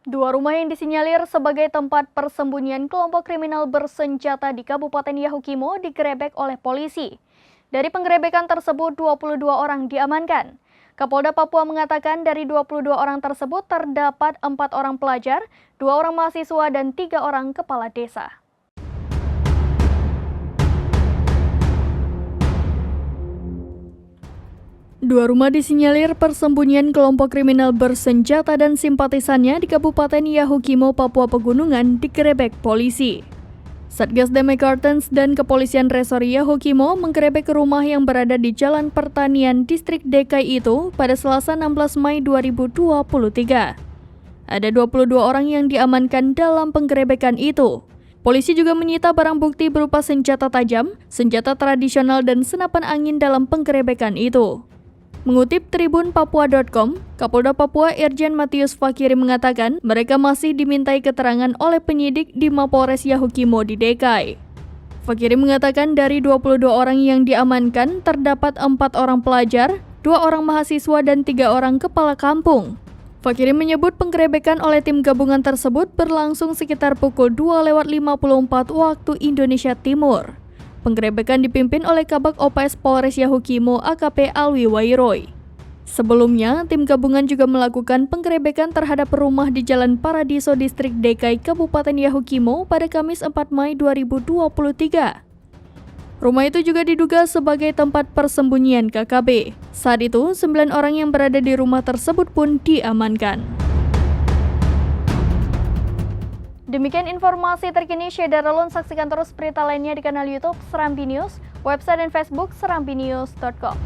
Dua rumah yang disinyalir sebagai tempat persembunyian kelompok kriminal bersenjata di Kabupaten Yahukimo digerebek oleh polisi. Dari penggerebekan tersebut, 22 orang diamankan. Kapolda Papua mengatakan dari 22 orang tersebut terdapat 4 orang pelajar, 2 orang mahasiswa, dan 3 orang kepala desa. Dua rumah disinyalir persembunyian kelompok kriminal bersenjata dan simpatisannya di Kabupaten Yahukimo, Papua Pegunungan digerebek polisi. Satgas Damai Kartens dan Kepolisian Resor Yahukimo menggerebek rumah yang berada di Jalan Pertanian Distrik DKI itu pada Selasa 16 Mei 2023. Ada 22 orang yang diamankan dalam penggerebekan itu. Polisi juga menyita barang bukti berupa senjata tajam, senjata tradisional, dan senapan angin dalam penggerebekan itu. Mengutip Tribun Papua.com, Kapolda Papua Irjen Matius Fakiri mengatakan mereka masih dimintai keterangan oleh penyidik di Mapolres Yahukimo di DKI. Fakiri mengatakan dari 22 orang yang diamankan terdapat 4 orang pelajar, 2 orang mahasiswa, dan 3 orang kepala kampung. Fakiri menyebut penggerebekan oleh tim gabungan tersebut berlangsung sekitar pukul 2:54 waktu Indonesia Timur. Penggerebekan dipimpin oleh Kabak OPS Polres Yahukimo AKP Alwi Wairoy. Sebelumnya, tim gabungan juga melakukan penggerebekan terhadap rumah di Jalan Paradiso Distrik DKI Kabupaten Yahukimo pada Kamis 4 Mei 2023. Rumah itu juga diduga sebagai tempat persembunyian KKB. Saat itu, 9 orang yang berada di rumah tersebut pun diamankan. Demikian informasi terkini Syeda Relun. Saksikan terus berita lainnya di kanal YouTube Serambi News, website dan Facebook serambinews.com.